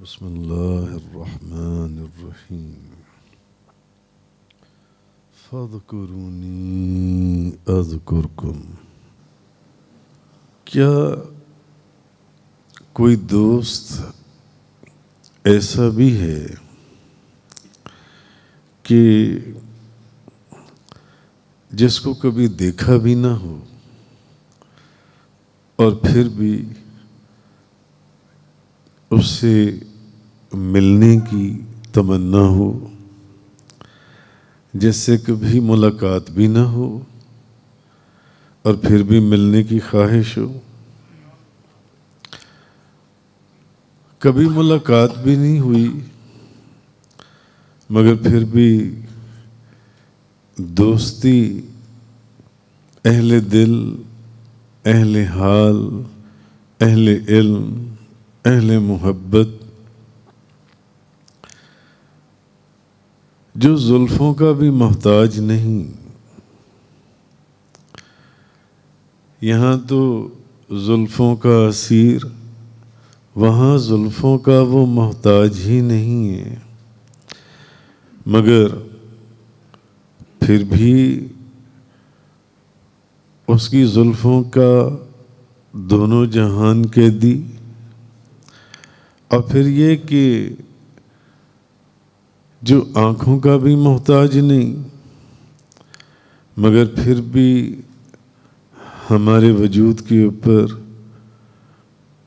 बिस्मिल्लाहिर्रहमानिर्रहीम। फ़ज़्कुरूनी अज़्कुरकुम। क्या कोई दोस्त ऐसा भी है कि जिसको कभी देखा भी ना हो और फिर भी उससे मिलने की तमन्ना हो, जिससे कभी मुलाकात भी ना हो और फिर भी मिलने की ख्वाहिश हो? कभी मुलाकात भी नहीं हुई मगर फिर भी दोस्ती, अहले दिल, अहले हाल, अहले इल्म, अहले मोहब्बत, जो जुल्फों का भी मोहताज नहीं। यहाँ तो जुल्फों का असीर, वहाँ जुल्फों का वो मोहताज ही नहीं है, मगर फिर भी उसकी जुल्फों का दोनों जहान कैदी। और फिर ये कि जो आँखों का भी मोहताज नहीं मगर फिर भी हमारे वजूद के ऊपर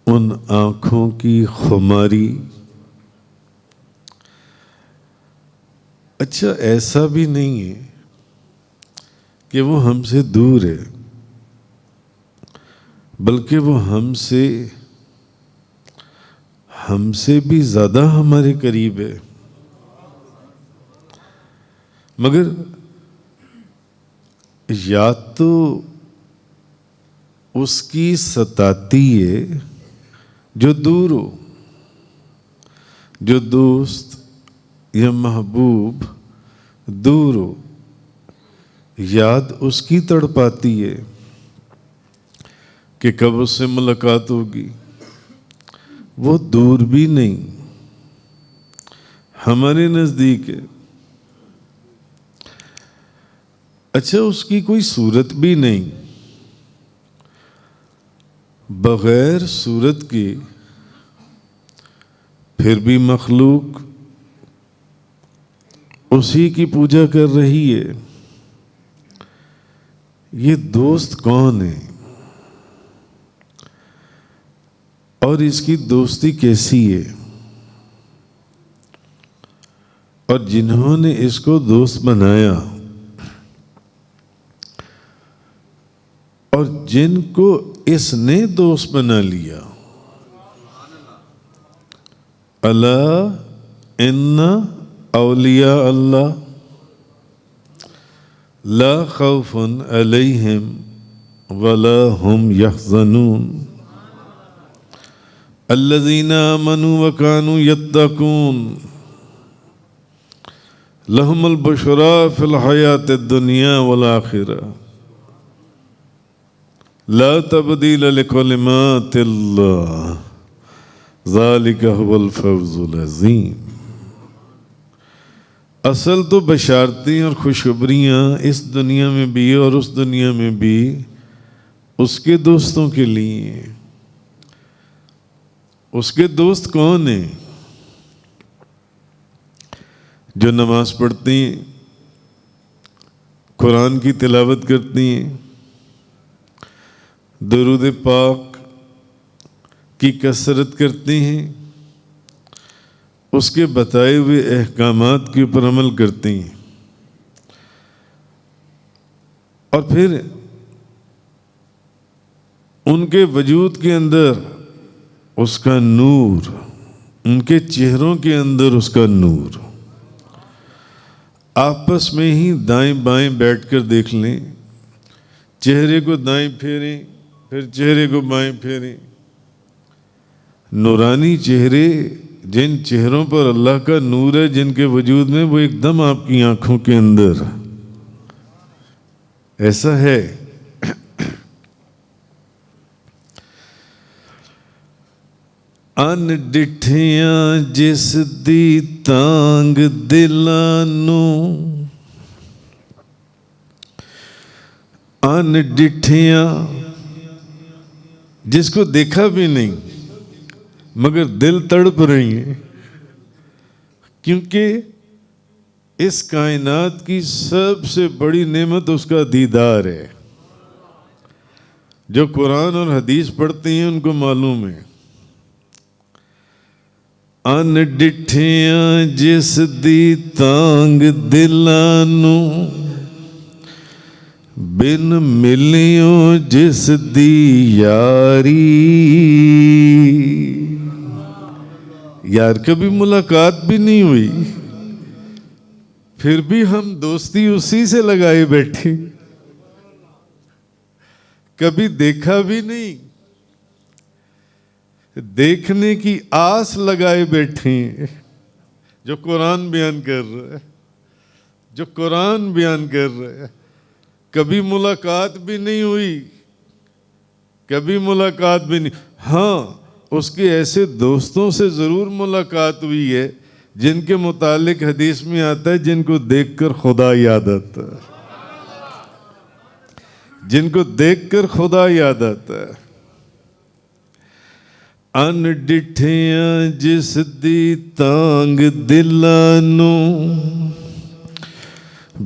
उन आँखों की खुमारी। अच्छा, ऐसा भी नहीं है कि वो हमसे दूर है, बल्कि वो हमसे भी ज्यादा हमारे करीब है। मगर या तो उसकी सताती है जो दूर हो, जो दोस्त या महबूब दूर हो, याद उसकी तड़पाती है कि कब उससे मुलाकात होगी। वो दूर भी नहीं, हमारे नजदीक है। अच्छा, उसकी कोई सूरत भी नहीं, बगैर सूरत के फिर भी मखलूक उसी की पूजा कर रही है। ये दोस्त कौन है और इसकी दोस्ती कैसी है? और जिन्होंने इसको दोस्त बनाया और जिनको इसने दोस्त बना लिया, अला इन्ना औलिया अल्लाह ला खौफुन अलैहिम वला हुम यहज़नून अल्लज़ीना आमनू व कानू यत्तकून लहुमुल बुशरा फिल हयातिद दुनिया वल आखिरह ला तब्दील लिकलिमातिल्लाह ज़ालिका हुवल फौज़ुल अज़ीम। असल तो बशारतें और खुशखबरियाँ इस दुनिया में भी और उस दुनिया में भी उसके दोस्तों के लिए। उसके दोस्त कौन है? जो नमाज पढ़ती हैं, कुरान की तिलावत करती हैं, दुरूद पाक की कसरत करती हैं, उसके बताए हुए अहकामात के ऊपर अमल करती हैं, और फिर उनके वजूद के अंदर उसका नूर, उनके चेहरों के अंदर उसका नूर। आपस में ही दाएं बाएं बैठकर देख लें, चेहरे को दाएं फेरें, फिर चेहरे को बाएं फेरें। नूरानी चेहरे, जिन चेहरों पर अल्लाह का नूर है, जिनके वजूद में, वो एकदम आपकी आंखों के अंदर ऐसा है। अन डिठियां जिस दी तांग दिलां नूं, अन डिठियां जिसको देखा भी नहीं मगर दिल तड़प रही है, क्योंकि इस कायनात की सबसे बड़ी नेमत उसका दीदार है। जो कुरान और हदीस पढ़ते हैं उनको मालूम है। अन डिठियां जिस दी तांग दिलां नूं, बिन मिलियों जिस दी यारी। यार कभी मुलाकात भी नहीं हुई, फिर भी हम दोस्ती उसी से लगाए बैठे। कभी देखा भी नहीं, देखने की आस लगाए बैठे। जो कुरान बयान कर रहा है, जो कुरान बयान कर रहा है, कभी मुलाकात भी नहीं हुई, कभी मुलाकात भी नहीं। हाँ, उसके ऐसे दोस्तों से जरूर मुलाकात हुई है जिनके मुतालिक हदीस में आता है जिनको देखकर खुदा याद आता है, जिनको देखकर खुदा याद आता है। अन डिठियां जिस दी तांग दिलां नूं,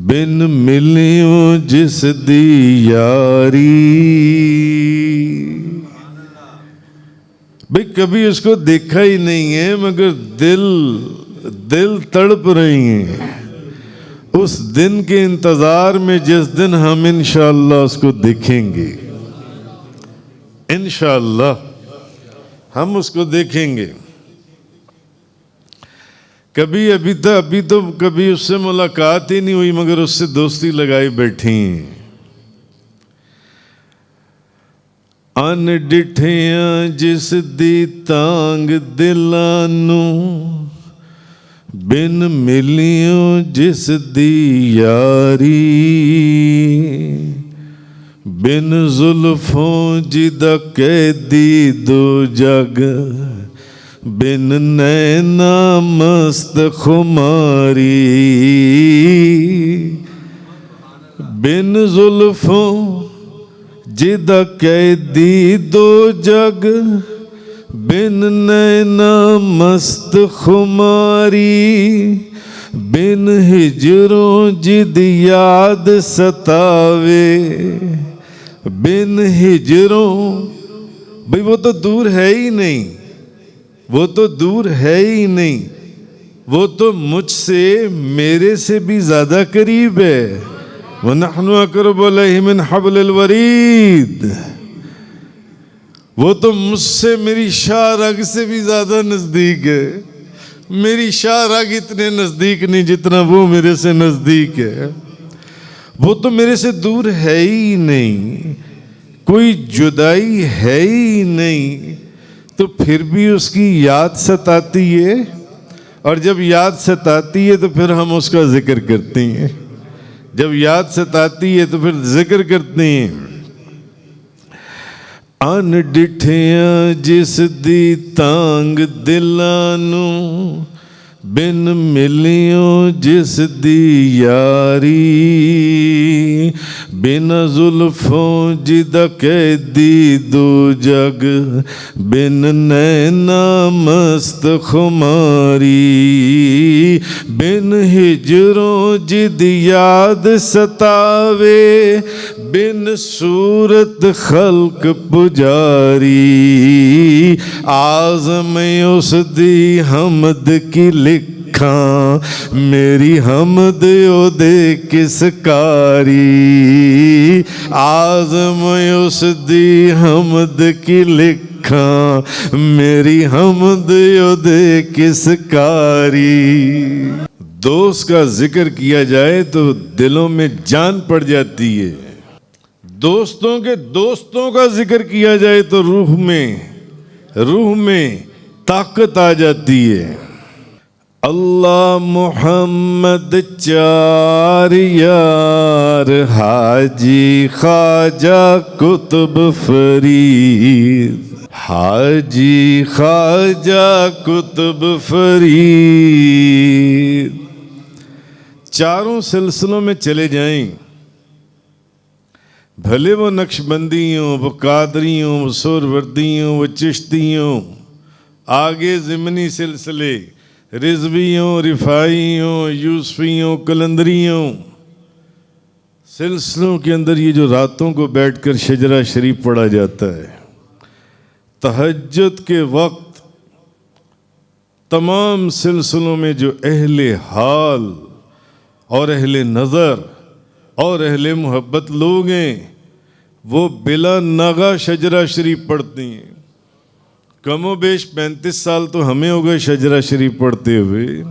बिन मिलियों जिस दी यारी। भाई कभी उसको देखा ही नहीं है मगर दिल तड़प रही हैं उस दिन के इंतजार में जिस दिन हम इंशाअल्लाह उसको देखेंगे। इंशाअल्लाह हम उसको देखेंगे। कभी अभी तो कभी उससे मुलाकात ही नहीं हुई मगर उससे दोस्ती लगाई बैठी। अन डिठियां जिस दी तांग दिलां नूं, बिन मिलियों जिस दी यारी। बिन जुल्फों जिदा कैदी दो जग, बिन नैना मस्त खुमारी। बिन जुल्फों जिदा कैदी दो जग, बिन नैना मस्त खुमारी। बिन हिजरों जिद याद सतावे, बिन हिजरों। भाई वो तो दूर है ही नहीं, वो तो दूर है ही नहीं, वो तो मुझसे मेरे से भी ज्यादा करीब है। वनहनु अक़रबु इलैहि मिन हब्लिल वरीद। वो तो मुझसे मेरी शाह रग से भी ज्यादा नजदीक है। मेरी शाह रग इतने नजदीक नहीं जितना वो मेरे से नजदीक है। वो तो मेरे से दूर है ही नहीं, कोई जुदाई है ही नहीं, तो फिर भी उसकी याद सताती है। और जब याद सताती है तो फिर हम उसका जिक्र करते हैं। जब याद सताती है तो फिर जिक्र करते हैं। अन डिठियां जिस दी तांग दिलां नूं, बिन मिलियों जिस दी यारी। बिन जुल्फों जिदा कैदी दो जग, बिन नैना मस्त खुमारी। बिन हिजरों जिद याद सतावे, बिन सूरत खल्क पुजारी। आज़म उस दी हमद की लिखा, मेरी हमद ओदे किस कारी। आज़म उस दी हमद की लिखा, मेरी हमद ओदे किस कारी। दोस्त का जिक्र किया जाए तो दिलों में जान पड़ जाती है। दोस्तों के दोस्तों का जिक्र किया जाए तो रूह में ताकत आ जाती है। अल्लाह मोहम्मद चार यार, हाजी ख्वाजा कुतुब फरीद। हाजी ख्वाजा कुतुब फरीद, चारों सिलसिलों में चले जाएं, भले वो नक्शबंदियों, वो कादरियों, वो सुरवर्दियों, वो चिश्तियों, आगे ज़िमनी सिलसिले, रिजवियों, रिफाइयों, यूसफियों, कलंदरियों, सिलसिलों के अंदर ये जो रातों को बैठकर शजरा शरीफ पढ़ा जाता है, तहज्जुद के वक्त तमाम सिलसिलों में जो अहले हाल और अहले नज़र और अहले मोहब्बत लोग हैं, वो बिला नागा शजरा शरीफ पढ़ते हैं। कमो बेश 35 साल तो हमें हो गए शजरा शरीफ पढ़ते हुए।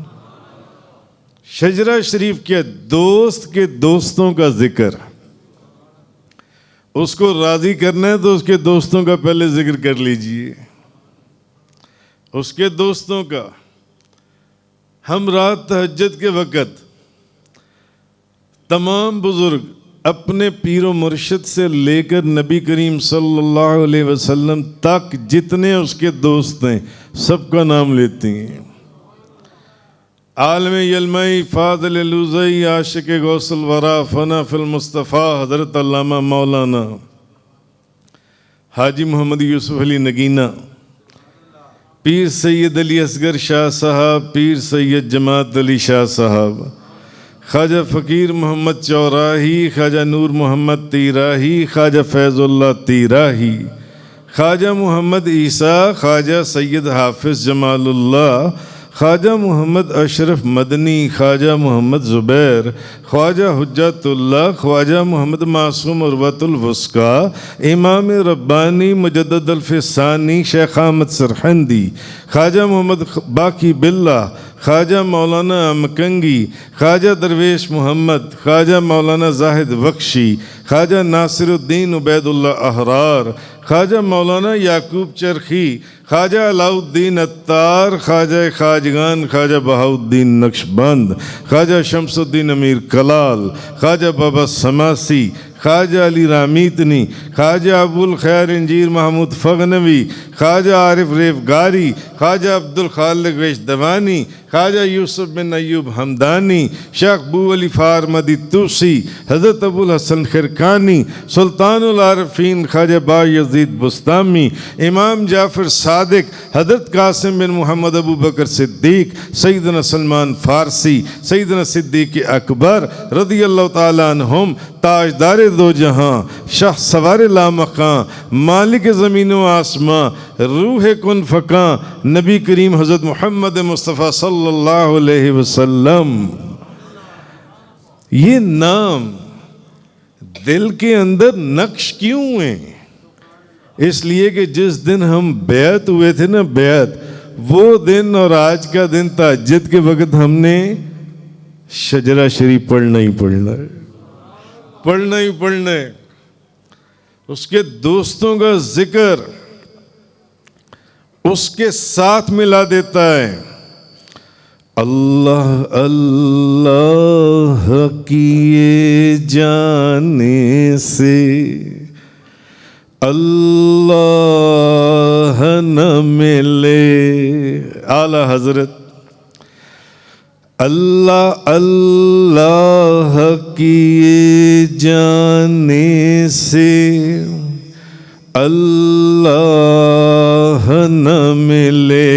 शजरा शरीफ क्या, दोस्त के दोस्तों का जिक्र, उसको राजी करना है तो उसके दोस्तों का पहले जिक्र कर लीजिए, उसके दोस्तों का। हम रात तहज्जुद के वक़्त तमाम बुजुर्ग अपने पीरो मुर्शिद से लेकर नबी करीम सल्लल्लाहु अलैहि वसल्लम तक जितने उसके दोस्त हैं सबका नाम लेते हैं। आलम यलमई फाज़िल लुज़ई आशिक गौसल वरा फना फिल मुस्तफ़ा हज़रत अल्लामा मौलाना हाजी मोहम्मद यूसुफ अली नगीना, पीर सैयद अली असगर शाह साहब, पीर सैयद जमात अली शाह साहब, ख्वाजा फ़कीर मोहम्मद चौराही, ख्वाजा नूर मोहम्मद तीराही, ख्वाजा फैज़ुल्लाह तीराही, ख्वाजा मोहम्मद ईसा, ख्वाजा सैयद हाफिज़ जमालुल्लाह, ख्वाजा मोहम्मद अशरफ मदनी, ख्वाजा मोहम्मद ज़ुबैर, ख्वाजा हुज्जतुल्लाह, ख्वाजा मोहम्मद मासूम उर्वतुल वुस्का, इमाम रब्बानी मुजद्दद अल-फ़िसानी शेख अहमद सरहंदी, ख्वाजा मोहम्मद बाकी बिल्ला, ख्वाजा मौलाना अमकंगी, ख्वाजा दरवेश मोहम्मद, ख्वाजा मौलाना जाहिद बख्शी, ख्वाजा नासिरुद्दीन उबैदुल्लाह अहरार, ख्वाजा मौलाना याकूब चरखी, ख्वाजा अलाउद्दीन अत्तार, ख्वाजा खाजगान ख्वाजा बहाउद्दीन नक्शबंद, ख्वाजा शमसुद्दीन अमीर कलाल, ख्वाजा बाबा समासी, ख्वाजा अली रामीतनी, ख्वाजा अबुल खैर इंजीर महमूद फ़गनवी, ख्वाजा आरिफ रेफगारी, ख्वाजा अब्दुल खालिक वेश दवानी, ख्वाजा यूसुफ बिन अयूब हमदानी, शेख बू अली फारमदी तूसी, हज़रत अबुल हसन खिरकानी, सुल्तानुल आरफीन ख्वाजा बा यजीद बुस्तामी, इमाम जाफ़र सादिक, हज़रत कासिम बिन मोहम्मद अबू बकर सिद्दीक, सैयदना सलमान फ़ारसी, सैयदना सिद्दीक़ अकबर रज़ियल्लाहु ताला अन्हुम, ताजदार दो जहां, शाह सवार लामकां, मालिक ज़मीन व आसमां, रूह कुन फ़कां, नबी करीम हज़रत मोहम्मद मुस्तफ़ा सल्लल्लाहु अलैहि वसल्लम। ये नाम दिल के अंदर नक्श क्यों है? इसलिए कि जिस दिन हम बैत हुए थे ना, बैत, वो दिन और आज का दिन तहज्जुद के वक़्त हमने शजरा शरीफ पढ़ना ही पढ़ना है, पढ़ना ही पढ़ना है। उसके दोस्तों का जिक्र उसके साथ मिला देता है। अल्लाह अल्लाह किए जाने से अल्लाह न मिले। आला हजरत अल्लाह अल्लाह किए जाने से अल्लाह न मिले,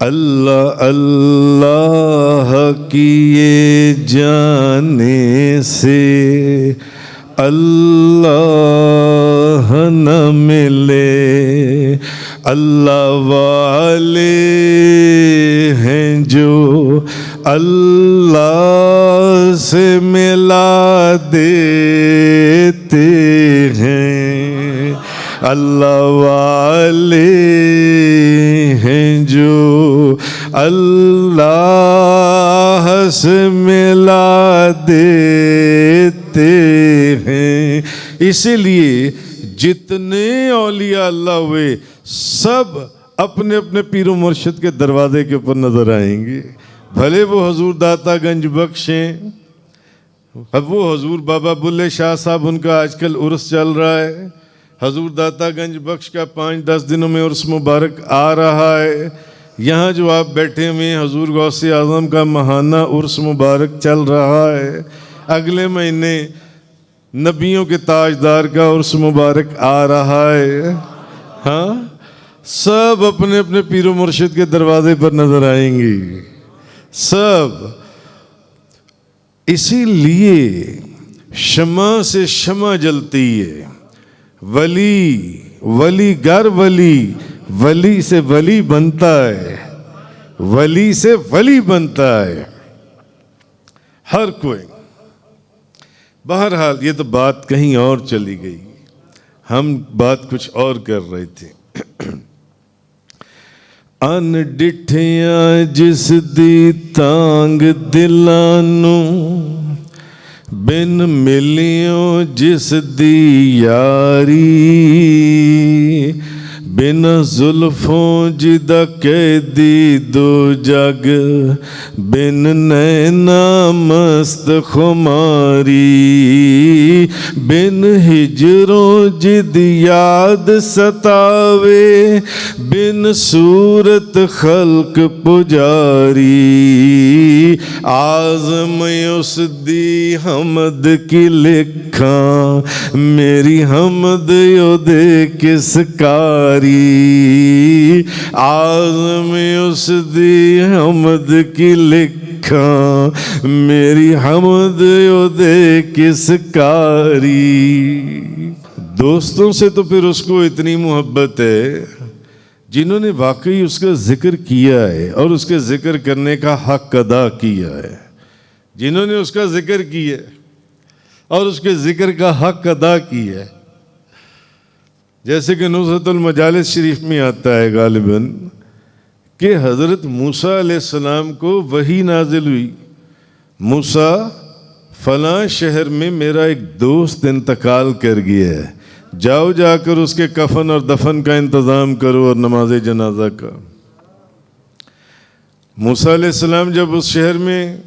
अल्लाह अल्लाह किए जाने से अल्लाह न मिले। अल्लाह वाले हैं जो अल्लाह से मिला देते हैं, अल्लाह वाले हैं जो अल्लाह से मिला देते हैं। इसीलिए जितने औलिया अल्लाह हुए सब अपने अपने पीरो मुर्शिद के दरवाजे के ऊपर नजर आएंगे। भले वो हजूर दाता गंज बख्श हैं, अब वो हजूर बाबा बुल्ले शाह साहब, उनका आजकल उर्स चल रहा है, हजूर दातागंज बख्श का 5-10 दिनों में उर्स मुबारक आ रहा है। यहाँ जो आप बैठे हुए हैं हजूर गौसे आज़म का महाना उर्स मुबारक चल रहा है। अगले महीने नबियों के ताजदार का उर्स मुबारक आ रहा है। हाँ, सब अपने अपने पीरो मुर्शिद के दरवाजे पर नजर आएंगे सब। इसीलिए शमा से शमा जलती है। वली गर वली से वली बनता है, वली से वली बनता है हर कोई। बहरहाल ये तो बात कहीं और चली गई, हम बात कुछ और कर रहे थे। अनडिठिया जिस दी तांग दिलानू, बिन मिलियो जिस दी यारी, बिन जुल्फों जिदा कैदी दो जग, बिन नैना मस्त खुमारी, बिन हिजरों जिद याद सतावे, बिन सूरत खल्क पुजारी, आज़म उस दी हमद की लिखा, मेरी हमद यो दे किस कारी, आज़म उस दी हमद की लिखा, मेरी हमद यो दे किस कारी। दोस्तों से तो फिर उसको इतनी मोहब्बत है जिन्होंने वाकई उसका जिक्र किया है और उसके जिक्र करने का हक अदा किया है, जिन्होंने उसका जिक्र किया और उसके जिक्र का हक अदा किया है। जैसे कि नुज़रतुल मजालिस शरीफ में आता है गालिबन कि हज़रत मूसा अलैहिस्सलाम को वही नाजिल हुई, मूसा फलां शहर में मेरा एक दोस्त इंतकाल कर गया है, जाओ जाकर उसके कफन और दफन का इंतज़ाम करो और नमाज जनाजा का। मूसा अलैहिस्सलाम जब उस शहर में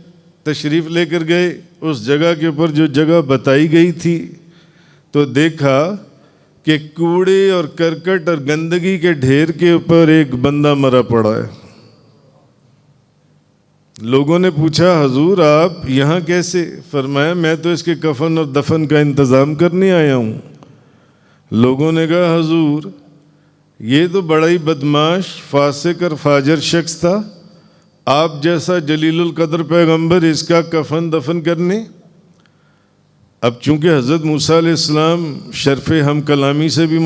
तशरीफ़ लेकर गए, उस जगह के ऊपर जो जगह बताई गई थी, तो देखा कि कूड़े और करकट और गंदगी के ढेर के ऊपर एक बंदा मरा पड़ा है। लोगों ने पूछा, हुजूर आप यहाँ कैसे? फरमाया, मैं तो इसके कफन और दफन का इंतज़ाम करने आया हूँ। लोगों ने कहा, हुजूर ये तो बड़ा ही बदमाश फासिक और फाजर शख्स था, आप जैसा जलीलुल कदर पैगंबर इसका कफन दफन करने। अब चूंकि हज़रत मूसा अलैहिस्सलाम शर्फ़ हम कलामी से भी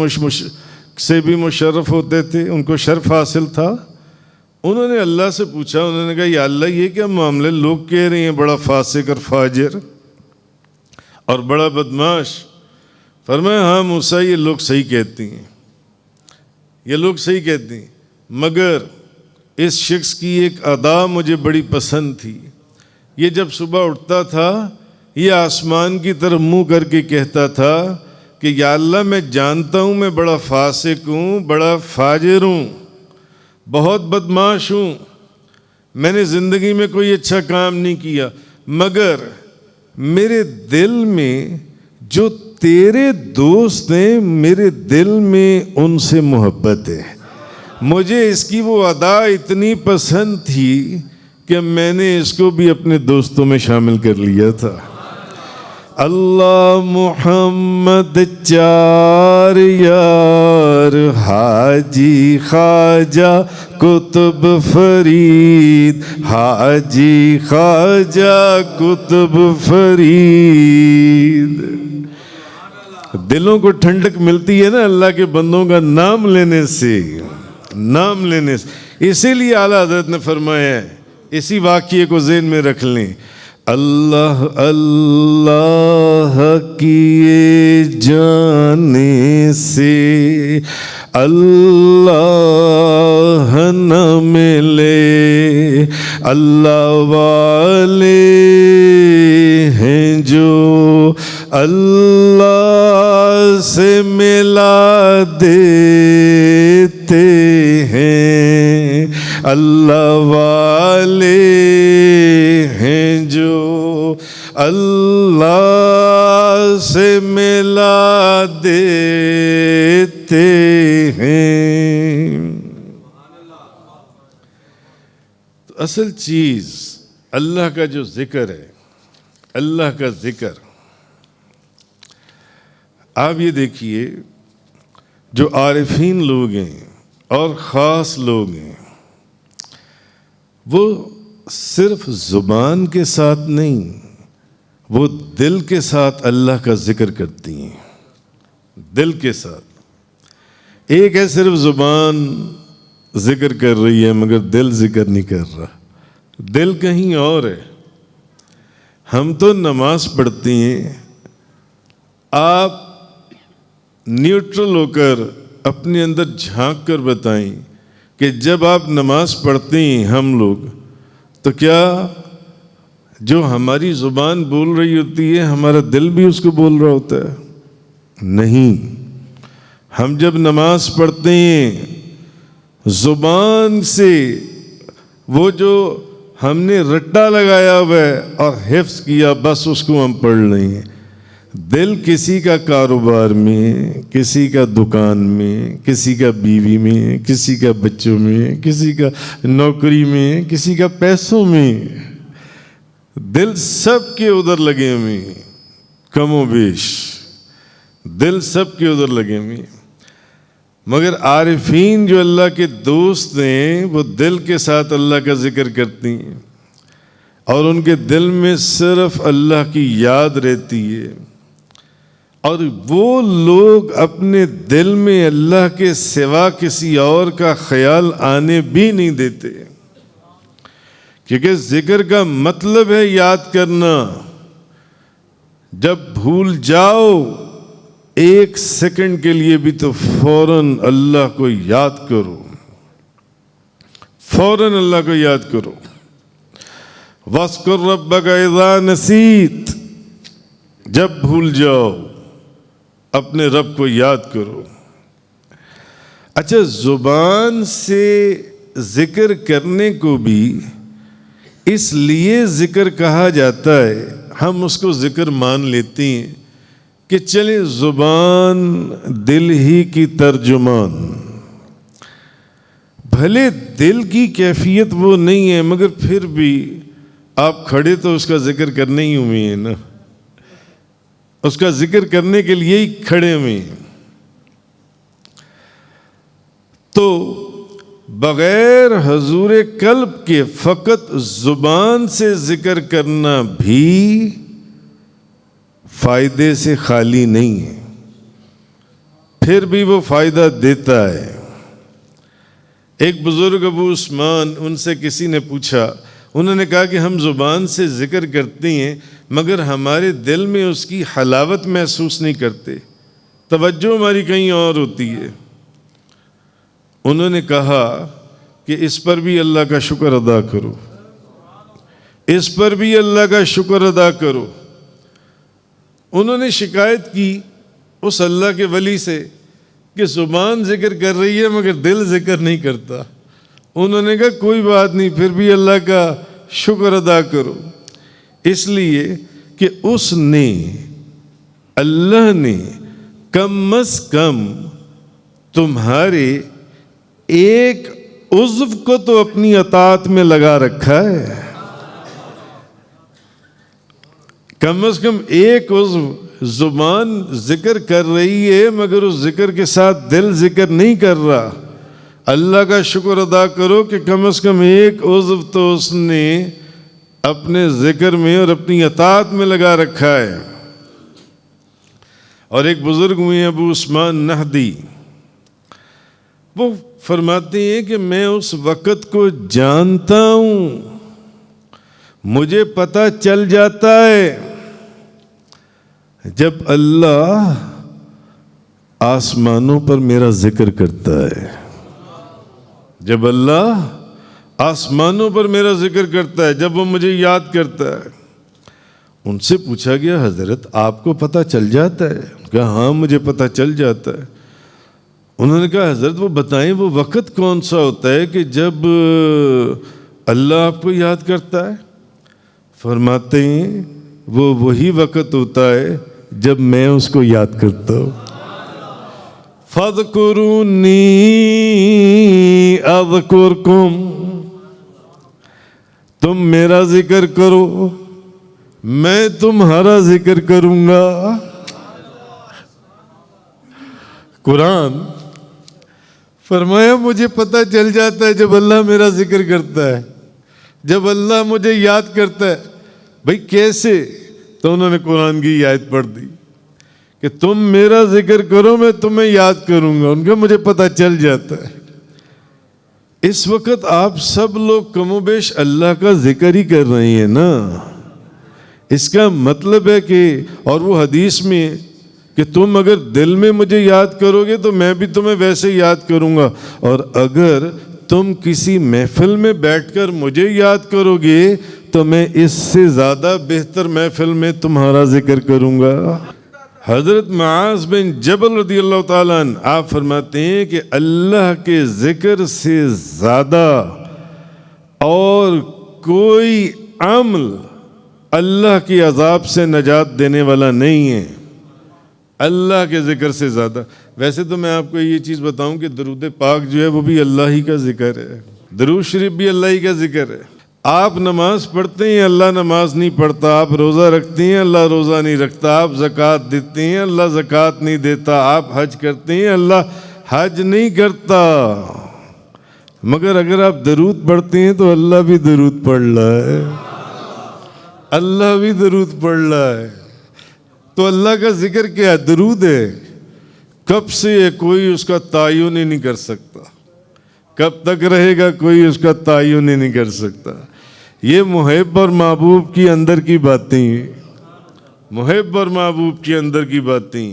मुशर्रफ होते थे, उनको शर्फ हासिल था। उन्होंने अल्लाह से पूछा, उन्होंने कहा, या अल्लाह ये क्या मामले, लोग कह रहे हैं बड़ा फासिक और फाजिर और बड़ा बदमाश। फरमाया, हाँ मूसा ये लोग सही कहती हैं, ये लोग सही कहती हैं, मगर इस शख्स की एक अदा मुझे बड़ी पसंद थी। ये जब सुबह उठता था ये आसमान की तरफ मुंह करके कहता था कि या अल्लाह मैं जानता हूँ मैं बड़ा फासिक हूँ, बड़ा फाजिर हूँ, बहुत बदमाश हूँ, मैंने ज़िंदगी में कोई अच्छा काम नहीं किया, मगर मेरे दिल में जो तेरे दोस्त हैं, मेरे दिल में उनसे मोहब्बत है। मुझे इसकी वो अदा इतनी पसंद थी कि मैंने इसको भी अपने दोस्तों में शामिल कर लिया था। अल्लाह मुहम्मद चार यार, हाजी ख्वाजा कुतुब फरीद, हाजी ख्वाजा कुतुब फरीद। दिलों को ठंडक मिलती है ना अल्लाह के बंदों का नाम लेने से, नाम लेने से। इसीलिए आला हज़रत ने फरमाया है, इसी वाक़ये को ज़हन में रख लें, अल्लाह अल्लाह किए जाने से अल्लाह न मिले, अल्लाह वाले हैं जो अल्लाह से मिला देते हैं, अल्लाह वाले हैं जो अल्लाह से मिला देते हैं। तो असल चीज अल्लाह का जो जिक्र है, अल्लाह का जिक्र, आप ये देखिए जो आरिफीन लोग हैं और ख़ास लोग हैं, वो सिर्फ ज़ुबान के साथ नहीं, वो दिल के साथ अल्लाह का जिक्र करती हैं। दिल के साथ। एक है सिर्फ ज़ुबान जिक्र कर रही है मगर दिल जिक्र नहीं कर रहा, दिल कहीं और है। हम तो नमाज पढ़ती हैं, आप न्यूट्रल होकर अपने अंदर झांक कर बताएं कि जब आप नमाज पढ़ते हैं हम लोग, तो क्या जो हमारी ज़ुबान बोल रही होती है हमारा दिल भी उसको बोल रहा होता है? नहीं। हम जब नमाज पढ़ते हैं ज़ुबान से वो जो हमने रट्टा लगाया हुआ है और हिफ्ज़ किया, बस उसको हम पढ़ लेंगे। दिल किसी का कारोबार में, किसी का दुकान में, किसी का बीवी में, किसी का बच्चों में, किसी का नौकरी में, किसी का पैसों में, दिल सब के उधर लगे हुए, कमोबेश दिल सब के उधर लगे हुए। मगर आरिफीन जो अल्लाह के दोस्त हैं वो दिल के साथ अल्लाह का जिक्र करती हैं और उनके दिल में सिर्फ अल्लाह की याद रहती है। और वो लोग अपने दिल में अल्लाह के सिवा किसी और का ख्याल आने भी नहीं देते, क्योंकि जिक्र का मतलब है याद करना। जब भूल जाओ एक सेकंड के लिए भी तो फौरन अल्लाह को याद करो, फौरन अल्लाह को याद करो। वस्कुर रब्बक इज़ा नसीत, जब भूल जाओ अपने रब को याद करो। अच्छा, जुबान से जिक्र करने को भी इसलिए जिक्र कहा जाता है, हम उसको जिक्र मान लेते हैं कि चले जुबान दिल ही की तर्जुमान। भले दिल की कैफियत वो नहीं है मगर फिर भी आप खड़े तो उसका जिक्र करने ही हुए हैं ना, उसका जिक्र करने के लिए ही खड़े हुए हैं। तो बगैर हजूर कल्ब के फकत जुबान से जिक्र करना भी फायदे से खाली नहीं है, फिर भी वो फायदा देता है। एक बुजुर्ग अबू उस्मान, उनसे किसी ने पूछा, उन्होंने कहा कि हम जुबान से जिक्र करते हैं मगर हमारे दिल में उसकी हलावत महसूस नहीं करते, तवज्जो हमारी कहीं और होती है। उन्होंने कहा कि इस पर भी अल्लाह का शुक्र अदा करो, इस पर भी अल्लाह का शुक्र अदा करो। उन्होंने शिकायत की उस अल्लाह के वली से कि जुबान जिक्र कर रही है मगर दिल जिक्र नहीं करता। उन्होंने कहा कोई बात नहीं, फिर भी अल्लाह का शुक्र अदा करो, इसलिए कि उसने, अल्लाह ने कम अज कम तुम्हारे एक उज़्व को तो अपनी अतात में लगा रखा है। कम अज कम एक उज़्व, जुबान जिक्र कर रही है मगर उस जिक्र के साथ दिल जिक्र नहीं कर रहा। अल्लाह का शुक्र अदा करो कि कम अज कम एक उज़्व तो उसने अपने जिक्र में और अपनी अतात में लगा रखा है। और एक बुजुर्ग हुए अबू उस्मान नहदी, वो फरमाते हैं कि मैं उस वक़्त को जानता हूँ, मुझे पता चल जाता है जब अल्लाह आसमानों पर मेरा जिक्र करता है, जब अल्लाह आसमानों पर मेरा जिक्र करता है, जब वो मुझे याद करता है। उनसे पूछा गया, हजरत आपको पता चल जाता है? कहा हाँ मुझे पता चल जाता है। उन्होंने कहा हजरत वो बताएं वो वक़्त कौन सा होता है कि जब अल्लाह आपको याद करता है? फरमाते हैं वो वही वक़्त होता है जब मैं उसको याद करता हूं। फज़कुरूनी अज़कुरकुम, तुम मेरा जिक्र करो मैं तुम्हारा जिक्र करूंगा। कुरान फरमाया मुझे पता चल जाता है जब अल्लाह मेरा जिक्र करता है, जब अल्लाह मुझे याद करता है। भाई कैसे? तो उन्होंने कुरान की आयत पढ़ दी कि तुम मेरा जिक्र करो मैं तुम्हें याद करूंगा। उनका मुझे पता चल जाता है। इस वक्त आप सब लोग कमोबेश अल्लाह का जिक्र ही कर रहे हैं ना। इसका मतलब है कि, और वो हदीस में कि तुम अगर दिल में मुझे याद करोगे तो मैं भी तुम्हें वैसे याद करूंगा, और अगर तुम किसी महफिल में बैठकर मुझे याद करोगे तो मैं इससे ज़्यादा बेहतर महफिल में तुम्हारा जिक्र करूंगा। हज़रत मुआज़ बिन जबल रज़ियल्लाहु ताला अन्हु आप फरमाते हैं कि अल्लाह के ज़िक्र से ज़्यादा और कोई अमल अल्लाह की अज़ाब से नजात देने वाला नहीं है, अल्लाह के ज़िक्र से ज़्यादा। वैसे तो मैं आपको ये चीज़ बताऊं कि दरूद पाक जो है वो भी अल्लाह ही का ज़िक्र है, दरूद शरीफ भी अल्लाह ही का ज़िक्र है। आप नमाज पढ़ते हैं, अल्लाह नमाज नहीं पढ़ता। आप रोज़ा रखते हैं, अल्लाह रोज़ा नहीं रखता। आप ज़कात देते हैं, अल्लाह ज़कात नहीं देता। आप हज करते हैं, अल्लाह हज नहीं करता। मगर अगर आप दरूद पढ़ते हैं तो अल्लाह भी दरूद पढ़ रहा है, अल्लाह भी दरूद पढ़ रहा है। तो अल्लाह का जिक्र क्या है? दरूद है। कब से है कोई उसका तायुन ही नहीं कर सकता, कब तक रहेगा कोई उसका तायुन ही नहीं कर सकता। ये मुहिब और महबूब की अंदर की बातें, मुहिब और महबूब की अंदर की बातें।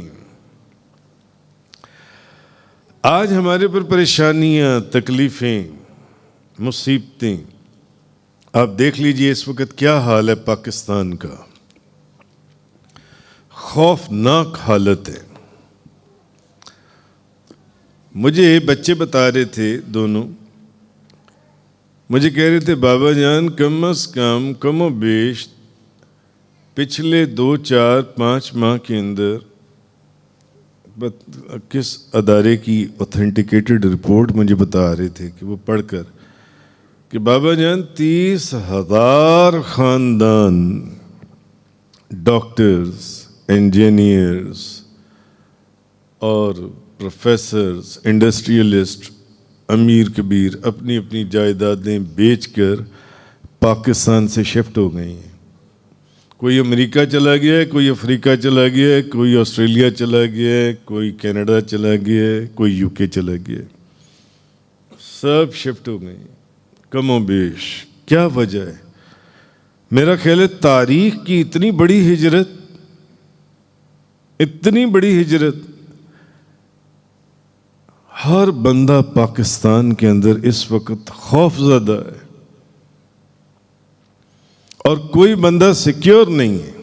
आज हमारे पर परेशानियां, तकलीफें, मुसीबतें, आप देख लीजिए इस वक्त क्या हाल है पाकिस्तान का। खौफनाक हालत है। मुझे बच्चे बता रहे थे दोनों, मुझे कह रहे थे बाबा जान कम अज़ कम बेश पिछले 2, 4, 5 माह के अंदर किस अदारे की ऑथेंटिकेटेड रिपोर्ट मुझे बता रहे थे कि वो पढ़कर कि बाबा जान 30,000 ख़ानदान, डॉक्टर्स, इंजीनियर्स और प्रोफेसर्स, इंडस्ट्रियलिस्ट, अमीर कबीर अपनी अपनी जायदादें बेचकर पाकिस्तान से शिफ्ट हो गए हैं। कोई अमेरिका चला गया है, कोई अफ्रीका चला गया है, कोई ऑस्ट्रेलिया चला गया है, कोई कनाडा चला गया है, कोई यूके चला गया है। सब शिफ्ट हो गए हैं कमो बेश। क्या वजह है? मेरा ख्याल है तारीख की इतनी बड़ी हिजरत, इतनी बड़ी हिजरत, हर बंदा पाकिस्तान के अंदर इस वक्त खौफज़दा है और कोई बंदा सिक्योर नहीं है,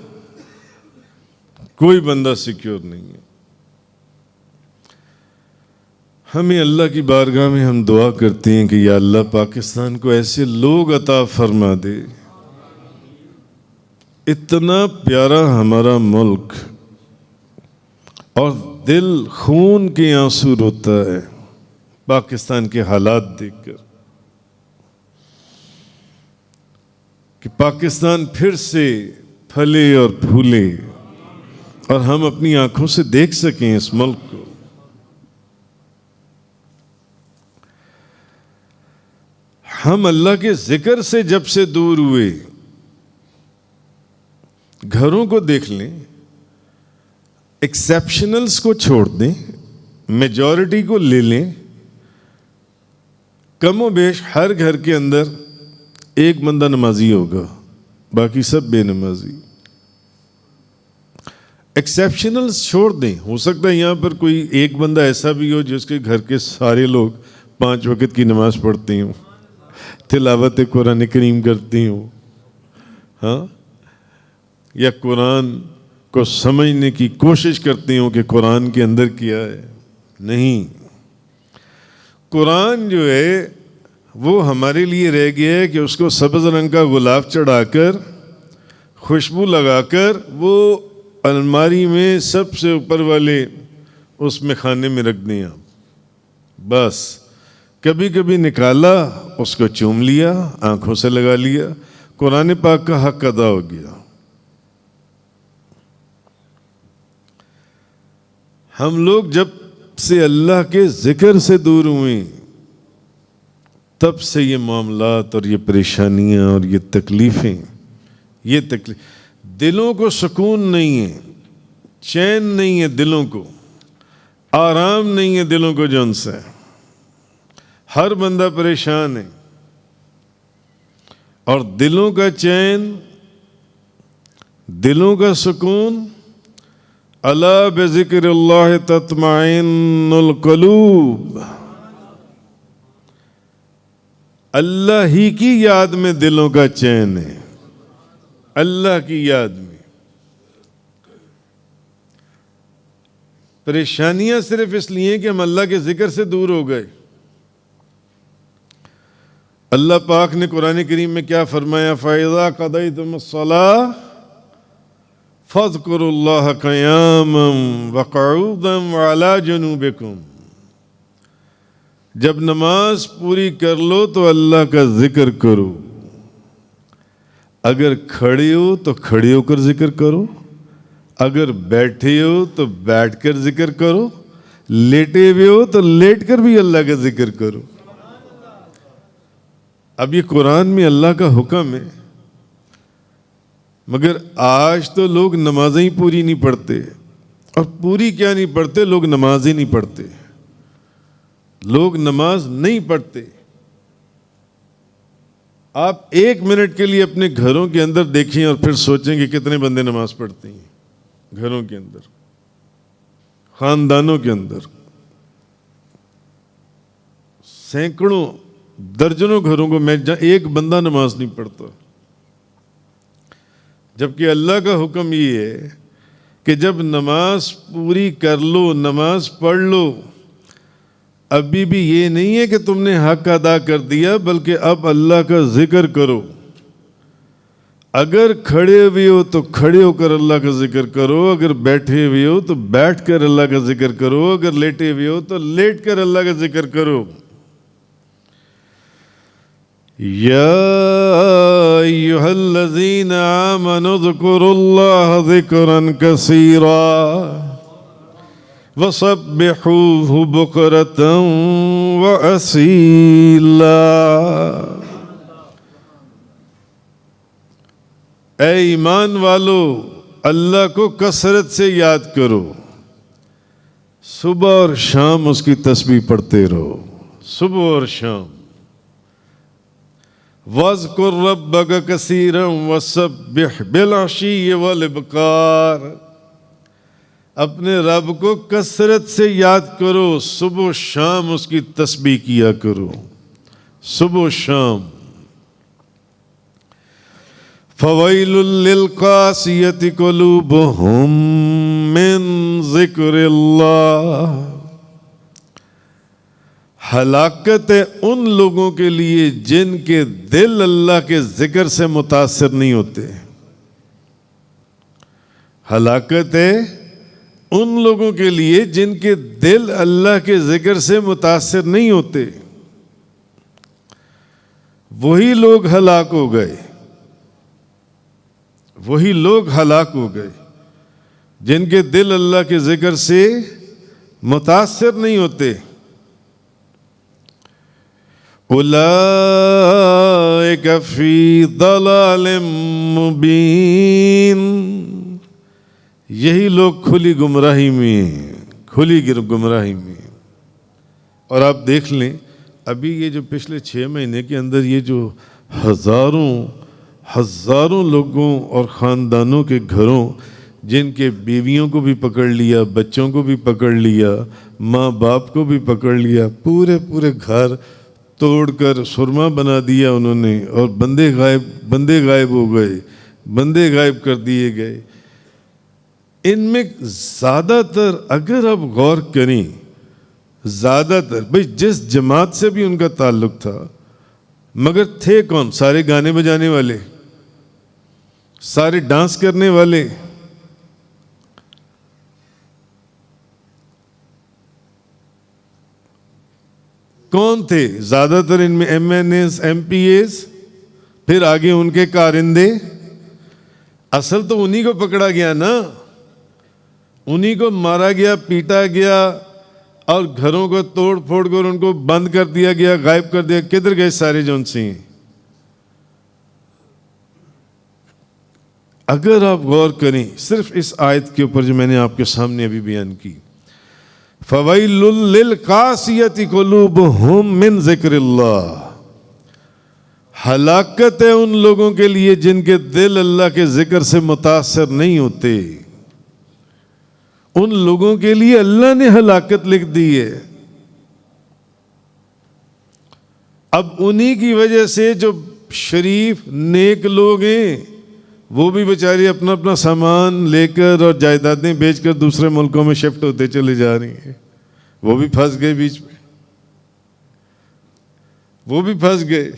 कोई बंदा सिक्योर नहीं है। हमें अल्लाह की बारगाह में हम दुआ करते हैं कि या अल्लाह पाकिस्तान को ऐसे लोग अता फरमा दे। इतना प्यारा हमारा मुल्क और दिल खून के आंसू रोता है पाकिस्तान के हालात देखकर कि पाकिस्तान फिर से फले और फूले और हम अपनी आंखों से देख सकें इस मुल्क को। हम अल्लाह के जिक्र से जब से दूर हुए, घरों को देख लें, एक्सेप्शनल्स को छोड़ दें, मेजॉरिटी को ले लें, कमोबेश हर घर के अंदर एक बंदा नमाजी होगा, बाकी सब बेनमाजी। एक्सेप्शनल्स छोड़ दें, हो सकता है यहाँ पर कोई एक बंदा ऐसा भी हो जिसके घर के सारे लोग 5 वक्त की नमाज पढ़ते हों, तिलावत कुरान करीम करती हूँ, हाँ, या कुरान को समझने की कोशिश करती हूँ कि कुरान के अंदर क्या है। नहीं, कुरान जो है वो हमारे लिए रह गया है कि उसको सब्ज़ रंग का गुलाब चढ़ाकर, खुशबू लगाकर वो अलमारी में सबसे ऊपर वाले उसमें खाने में रख दिया, बस कभी कभी निकाला, उसको चूम लिया, आंखों से लगा लिया, कुरान पाक का हक अदा हो गया। हम लोग जब से अल्लाह के जिक्र से दूर हुए तब से ये मामलात और ये परेशानियां और ये तकलीफें, दिलों को सुकून नहीं है, चैन नहीं है, दिलों को आराम नहीं है, दिलों को जो उनसे हर बंदा परेशान है। और दिलों का चैन, दिलों का सुकून, अला बिज़िक्रिल्लाह तत्मइन्नुल क़ुलूब, अल्लाह ही की याद में दिलों का चैन है, अल्लाह की याद में। परेशानियां सिर्फ इसलिए कि हम अल्लाह के जिक्र से दूर हो गए। अल्लाह पाक ने कुरान करीम में क्या फरमाया, फ़इज़ा क़ज़य्तुमुस्सलाह फ़ज़्कुरुल्लाह क़ियामन व क़ुऊदन व अला जुनूबिकुम, जब नमाज पूरी कर लो तो अल्लाह का जिक्र करो, अगर खड़े हो तो खड़े होकर जिक्र करो, अगर बैठे हो तो बैठकर जिक्र करो, लेटे हुए हो तो लेटकर भी अल्लाह का जिक्र करो। अब ये कुरान में अल्लाह का हुक्म है, मगर आज तो लोग नमाजें ही पूरी नहीं पढ़ते, और पूरी क्या नहीं पढ़ते, लोग नमाज ही नहीं पढ़ते, लोग नमाज नहीं पढ़ते। आप 1 मिनट के लिए अपने घरों के अंदर देखें और फिर सोचें कि कितने बंदे नमाज पढ़ते हैं घरों के अंदर, खानदानों के अंदर। सैकड़ों दर्जनों घरों को मैं जहां एक बंदा नमाज नहीं पढ़ता, जबकि अल्लाह का हुक्म ये है कि जब नमाज पूरी कर लो, नमाज पढ़ लो, अभी भी ये नहीं है कि तुमने हक अदा कर दिया, बल्कि अब अल्लाह का जिक्र करो। अगर खड़े हुए हो तो खड़े होकर अल्लाह का जिक्र करो, अगर बैठे हुए हो तो बैठ कर अल्लाह का जिक्र करो, अगर लेटे हुए हो तो लेट कर अल्लाह का जिक्र करो। या अय्युहल्लज़ीना आमनु ज़कुरुल्लाह ज़िक्रन कसीरा वसब्बिहूहु बुक्रतन व असीला। ऐ ईमान वालो, अल्लाह को कसरत से याद करो, सुबह और शाम उसकी तस्बीह पढ़ते रहो, सुबह और शाम। वज़्कुर रब्बक कसीरन वसब्बिह बिल-अशी वल इब्कार, अपने रब को कसरत से याद करो, सुबह शाम उसकी तस्बीह किया करो, सुबह शाम। फ़वैलुल लिल-क़ासियति क़ुलूबुहुम मिन ज़िक्रिल्लाह, हलाकत है उन लोगों के लिए जिनके दिल अल्लाह के जिक्र से मुतासिर नहीं होते। हलाकत है उन लोगों के लिए जिनके दिल अल्लाह के जिक्र से मुतासिर नहीं होते, वही लोग हलाक हो गए, वही लोग हलाक हो गए जिनके दिल अल्लाह के जिक्र से मुतासिर नहीं होते। उलाइक फी दलालिम मुबीन, यही लोग खुली गुमराही में, खुली गुमराही में। और आप देख लें, अभी ये जो पिछले 6 महीने के अंदर ये जो हजारों लोगों और ख़ानदानों के घरों, जिनके बीवियों को भी पकड़ लिया, बच्चों को भी पकड़ लिया, माँ बाप को भी पकड़ लिया, पूरे पूरे घर तोड़कर सुरमा बना दिया उन्होंने, और बंदे गायब हो गए, बंदे गायब कर दिए गए। इनमें ज़्यादातर, अगर आप गौर करें, ज़्यादातर भाई जिस जमात से भी उनका ताल्लुक़ था, मगर थे कौन? सारे गाने बजाने वाले, सारे डांस करने वाले, कौन थे? ज़्यादातर इनमें MNAs, MPAs, फिर आगे उनके कारिंदे। असल तो उन्हीं को पकड़ा गया ना, उन्हीं को मारा गया, पीटा गया और घरों को तोड़ फोड़ कर उनको बंद कर दिया गया, गायब कर दिया। किधर गए सारे जौन सिंह? अगर आप गौर करें सिर्फ इस आयत के ऊपर जो मैंने आपके सामने अभी बयान की, फवैलुल लिल कासियति कुलूबुहुम मिन ज़िक्रिल्लाह, हलाकत है उन लोगों के लिए जिनके दिल अल्लाह के जिक्र से मुतासर नहीं होते। उन लोगों के लिए अल्लाह ने हलाकत लिख दी है। अब उन्हीं की वजह से जो शरीफ नेक लोग हैं वो भी बेचारे अपना अपना सामान लेकर और जायदादें बेचकर दूसरे मुल्कों में शिफ्ट होते चले जा रही हैं। वो भी फंस गए बीच में, वो भी फंस गए।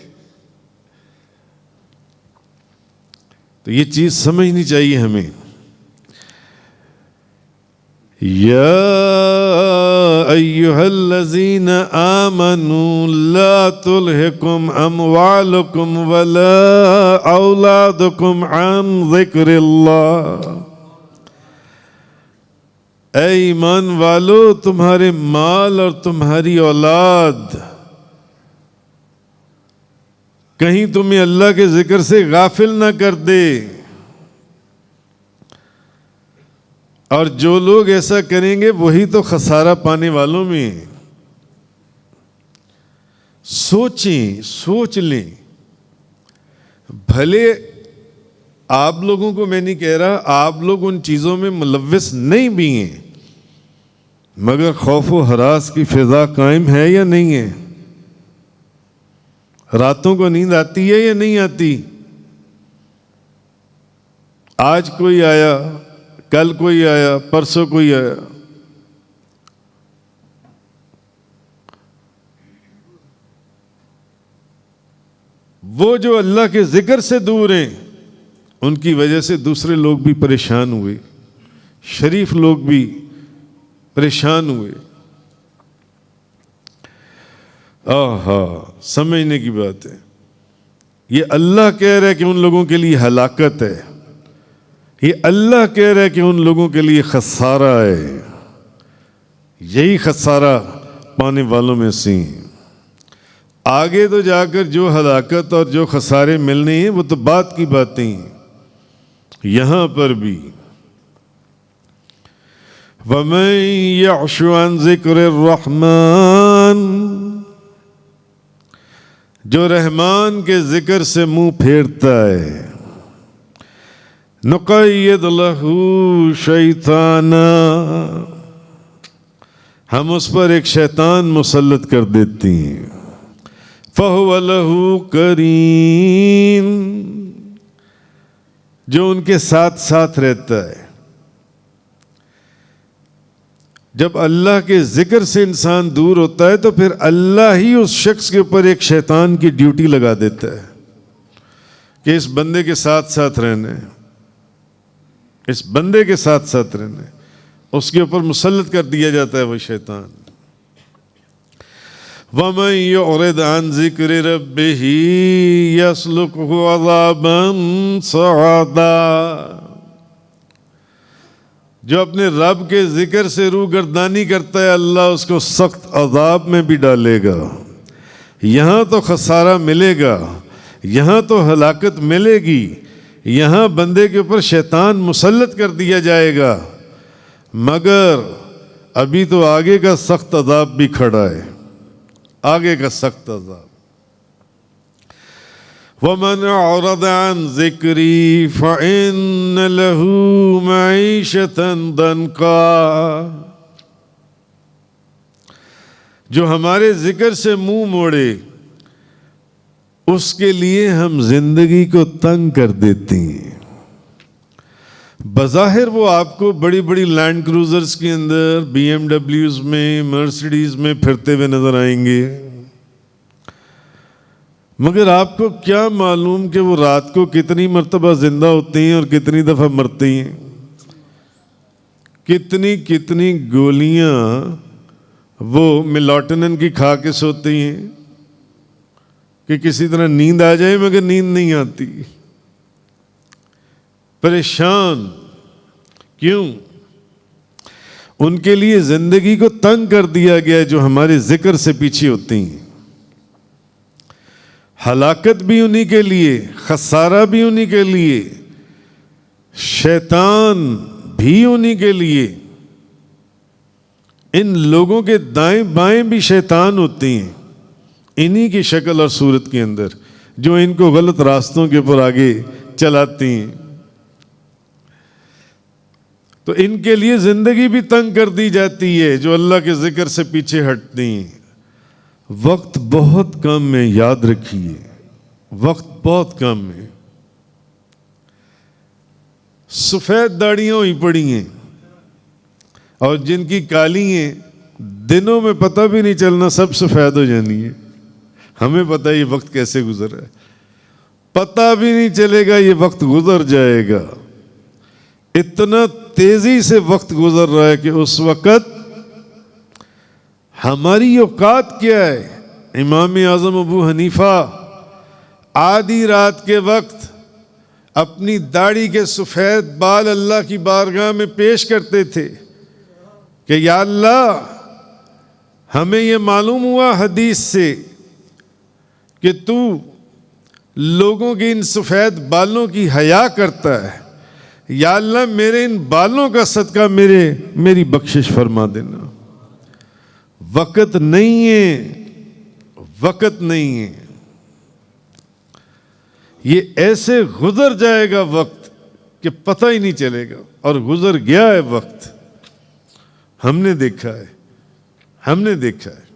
तो ये चीज समझनी चाहिए हमें। या अय्युहल्लज़ीना आमनू ला तुल्हिकुम अमवालुकुम वला औलादुकुम अन ज़िक्रिल्लाह। ऐ ईमान वालो, तुम्हारे माल और तुम्हारी औलाद कहीं तुम्हें अल्लाह के जिक्र से गाफिल ना कर दे। और जो लोग ऐसा करेंगे वही तो खसारा पाने वालों में। सोचें, सोच लें। भले आप लोगों को मैं नहीं कह रहा, आप लोग उन चीजों में मुलव्विस नहीं भी हैं, मगर खौफ व हरास की फिजा कायम है या नहीं है? रातों को नींद आती है या नहीं आती? आज कोई आया, कल कोई आया, परसों कोई आया। वो जो अल्लाह के जिक्र से दूर हैं, उनकी वजह से दूसरे लोग भी परेशान हुए, शरीफ लोग भी परेशान हुए। आहा, समझने की बात है। ये अल्लाह कह रहा है कि उन लोगों के लिए हलाकत है, ये अल्लाह कह रहा है कि उन लोगों के लिए खसारा है। यही खसारा पाने वालों में से। आगे तो जाकर जो हलाकत और जो खसारे मिलने हैं वो तो बात की बातें हैं। यहां पर भी वमन यअशु अन ज़िक्रिर रहमान, जो रहमान के जिक्र से मुंह फेरता है, नुक़य्यिद लहू शैताना, हम उस पर एक शैतान मुसल्लत कर देती हैं। फहुव लहू करीन, जो उनके साथ साथ रहता है। जब अल्लाह के जिक्र से इंसान दूर होता है तो फिर अल्लाह ही उस शख्स के ऊपर एक शैतान की ड्यूटी लगा देता है कि इस बंदे के साथ साथ रहने, इस बंदे के साथ साथ रहने, उसके ऊपर मुसल्लत कर दिया जाता है वो शैतान। वमन युरिद अन ज़िक्रि रब्बिही यसलुकहु अज़ाबन सअदा, जो अपने रब के जिक्र से रूगर्दानी करता है, अल्लाह उसको सख्त अजाब में भी डालेगा। यहाँ तो खसारा मिलेगा, यहाँ तो हलाकत मिलेगी, यहाँ बंदे के ऊपर शैतान मुसल्लत कर दिया जाएगा, मगर अभी तो आगे का सख्त अजाब भी खड़ा है, आगे का सख्त अजाब। वमन अरद अन ज़िक्री फ़इन्न लहू मईशतन दनका, जो हमारे जिक्र से मुंह मोड़े उसके लिए हम जिंदगी को तंग कर देते हैं। बज़ाहिर वो आपको बड़ी बड़ी लैंड क्रूजर्स के अंदर, BMWs में, मर्सिडीज में फिरते हुए नजर आएंगे, मगर आपको क्या मालूम कि वो रात को कितनी मर्तबा जिंदा होते हैं और कितनी दफा मरते हैं। कितनी कितनी गोलियां वो मेलाटोनिन की खा के सोती हैं कि किसी तरह नींद आ जाए, मगर नींद नहीं आती, परेशान। क्यों? उनके लिए जिंदगी को तंग कर दिया गया है, जो हमारे जिक्र से पीछे होती हैं। हलाकत भी उन्हीं के लिए, खसारा भी उन्हीं के लिए, शैतान भी उन्हीं के लिए। इन लोगों के दाएं बाएं भी शैतान होते हैं, इन्हीं की शक्ल और सूरत के अंदर, जो इनको गलत रास्तों के ऊपर आगे चलाती हैं। तो इनके लिए जिंदगी भी तंग कर दी जाती है, जो अल्लाह के जिक्र से पीछे हटती हैं। वक्त बहुत कम है, याद रखिए, वक्त बहुत कम है। सफेद दाढ़ियां हुई पड़ी हैं, और जिनकी काली हैं, दिनों में पता भी नहीं चलना, सब सफेद हो जानी है। हमें पता है ये वक्त कैसे गुजर है, पता भी नहीं चलेगा, ये वक्त गुजर जाएगा। इतना तेजी से वक्त गुजर रहा है कि उस वक्त हमारी औकात क्या है। इमाम आजम अबू हनीफा आधी रात के वक्त अपनी दाढ़ी के सफेद बाल अल्लाह की बारगाह में पेश करते थे कि या अल्लाह, हमें यह मालूम हुआ हदीस से कि तू लोगों के इन सफेद बालों की हया करता है। या अल्लाह, मेरे इन बालों का सदका मेरी बख्शिश फरमा देना। वक़्त नहीं है, वक़्त नहीं है, ये ऐसे गुजर जाएगा वक्त कि पता ही नहीं चलेगा, और गुजर गया है वक्त। हमने देखा है, हमने देखा है।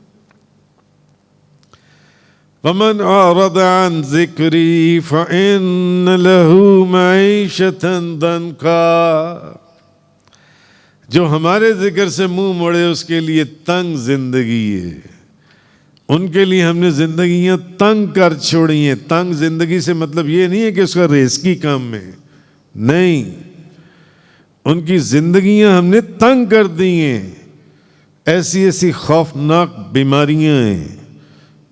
वमन अरद अन ज़िक्री फ़इन्न लहू मईशतन दंका। जो हमारे जिक्र से मुंह मोड़े, उसके लिए तंग जिंदगी है। उनके लिए हमने जिंदगियां तंग कर छोड़ी हैं। तंग जिंदगी से मतलब ये नहीं है कि उसका रिस्की काम है, नहीं, उनकी जिंदगियां हमने तंग कर दी हैं। ऐसी ऐसी खौफनाक बीमारियां हैं,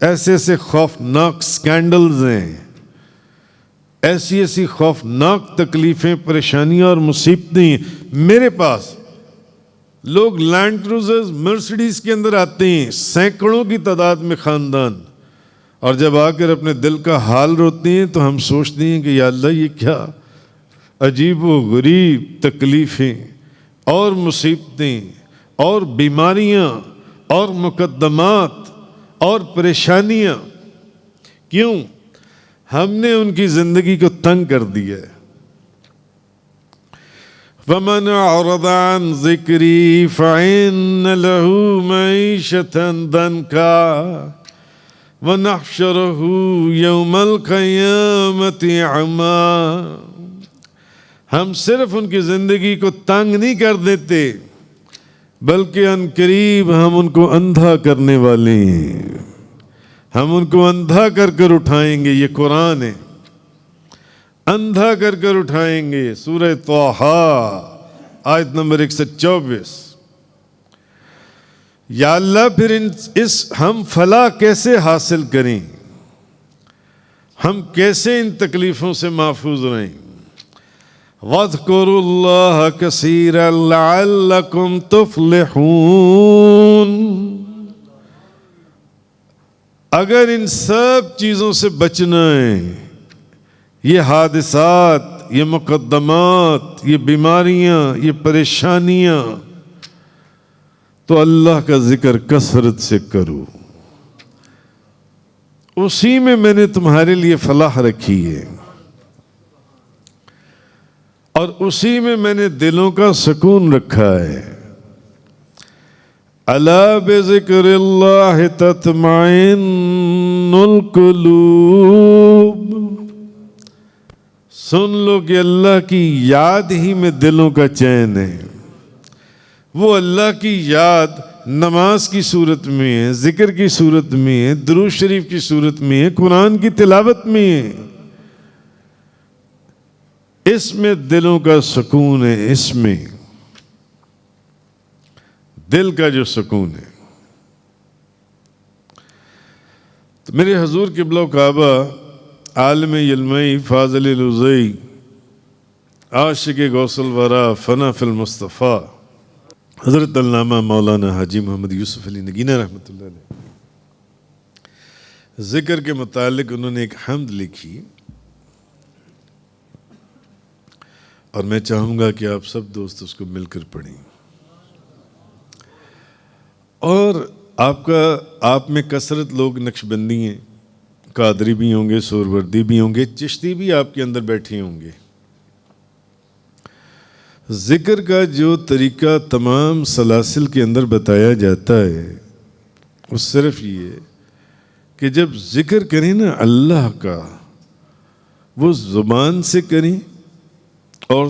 ऐसे ऐसे खौफनाक स्कैंडल्स हैं, ऐसी ऐसी खौफनाक तकलीफें, परेशानियां और मुसीबतें। मेरे पास लोग लैंड क्रूजर्स, मर्सिडीज के अंदर आते हैं, सैकड़ों की तादाद में खानदान, और जब आकर अपने दिल का हाल रोते हैं तो हम सोचते हैं कि या अल्लाह, ये क्या अजीब व गरीब तकलीफें और मुसीबतें और बीमारियां और मुकद्दमात और परेशानियां। क्यों? हमने उनकी जिंदगी को तंग कर दिया है। वमन अरद अन ज़िक्री फ़इन्न लहू मईशतन दंका वनहशरहू यौमल क़यामति अमा। हम सिर्फ उनकी जिंदगी को तंग नहीं कर देते, बल्कि अनकरीब हम उनको अंधा करने वाले हैं। हम उनको अंधा कर कर उठाएंगे। ये कुरान है, अंधा कर कर उठाएंगे। सूरह तौहा आयत नंबर 124। या अल्लाह, फिर हम फलाह कैसे हासिल करें, हम कैसे इन तकलीफों से महफूज रहें। वज़्कुरुल्लाह कसीरन लअल्लकुम तुफ़्लिहून। अगर इन सब चीज़ों से बचना है, ये हादिसात, ये मुकद्दमात, ये बीमारियां, ये परेशानियां, तो अल्लाह का जिक्र कसरत से करो। उसी में मैंने तुम्हारे लिए फलाह रखी है, और उसी में मैंने दिलों का सुकून रखा है। अला बिज़िक्रिल्लाहि तत्मइन्नुल कुलूब। सुन लो कि अल्लाह की याद ही में दिलों का चैन है। वो अल्लाह की याद नमाज की सूरत में है, जिक्र की सूरत में है, दुरूद शरीफ की सूरत में है, कुरान की तिलावत में है। इसमें दिलों का सुकून है, इसमें दिल का जो सुकून है। मेरे हजूर क़िबला काबा आलम इल्मी फाज़िल लुज़ई आशिक गौसल वरा फ़ना फिल मुस्तफ़ा हज़रत अल्लामा मौलाना हाजी मोहम्मद यूसुफ अली नगीना रहमतुल्लाह अलैह ज़िक्र के मुतालिक उन्होंने एक हम्द लिखी और मैं चाहूँगा कि आप सब दोस्त उसको मिलकर पढ़ें। और आप में कसरत लोग नक्शबंदी हैं, कादरी भी होंगे, सोरवर्दी भी होंगे, चिश्ती भी आपके अंदर बैठे होंगे। ज़िक्र का जो तरीका तमाम सलासिल के अंदर बताया जाता है वो सिर्फ ये कि जब ज़िक्र करें ना अल्लाह का, वो ज़ुबान से करें और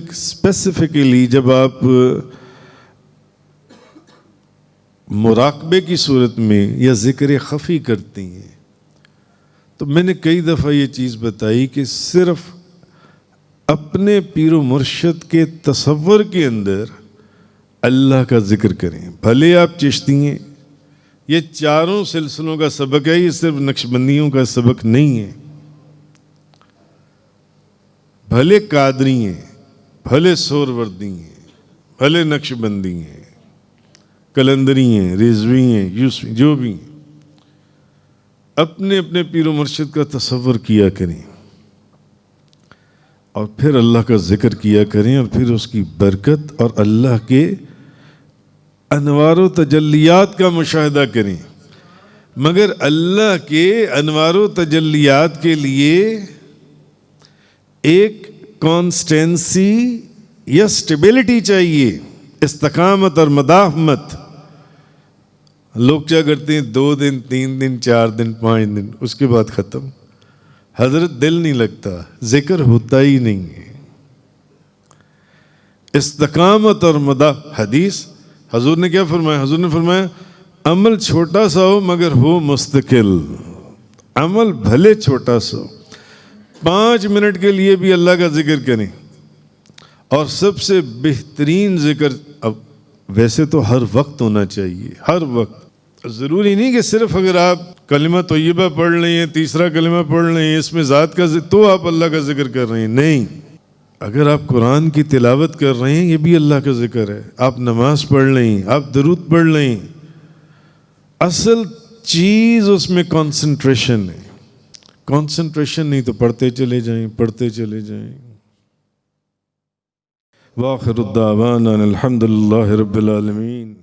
स्पेसिफिकली जब आप मुराकबे की सूरत में या ज़िक्र ख़फ़ी करती हैं तो मैंने कई दफ़ा ये चीज़ बताई कि सिर्फ अपने पीर मुर्शद के तसव्वुर के अंदर अल्लाह का ज़िक्र करें। भले आप चिश्ती हैं, ये चारों सिलसिलों का सबक है, ये सिर्फ नक्शबंदियों का सबक नहीं है। भले कादरी हैं, भले सोरवर्दी हैं, भले नक्शबंदी हैं, कलंदरी हैं, रिजवी हैं, यूसुफी, जो भी हैं, अपने अपने पीर मुर्शिद का तसव्वुर किया करें और फिर अल्लाह का जिक्र किया करें और फिर उसकी बरकत और अल्लाह के अनवार तजल्लियात का मुशाहिदा करें। मगर अल्लाह के अनवार तजल्लियात के लिए एक कॉन्स्टेंसी या स्टेबिलिटी चाहिए, इस्तकामत और मदाहमत। लोग क्या करते हैं, 2 दिन 3 दिन 4 दिन 5 दिन, उसके बाद ख़त्म। हजरत दिल नहीं लगता, जिक्र होता ही नहीं है। इस्तकामत और मदा हदीस हजूर ने क्या फरमाया? हजूर ने फरमाया अमल छोटा सा हो मगर हो मुस्तकिल। अमल भले छोटा सा हो, 5 मिनट के लिए भी अल्लाह का जिक्र करें। और सबसे बेहतरीन जिक्र, अब वैसे तो हर वक्त होना चाहिए, हर वक्त। ज़रूरी नहीं कि सिर्फ अगर आप कलिमा तय्यबा पढ़ लें, तीसरा कलिमा पढ़ लें, इसमें ज़ात का तो आप अल्लाह का जिक्र कर रहे हैं। नहीं, अगर आप कुरान की तिलावत कर रहे हैं ये भी अल्लाह का जिक्र है। आप नमाज पढ़ लें, आप दरूद पढ़ लें, असल चीज़ उसमें कंसंट्रेशन है। कंसंट्रेशन नहीं तो पढ़ते चले जाएं, पढ़ते चले जाएं। वाखिर दावाना अल्हम्दुलिल्लाहि रब्बिल आलमीन।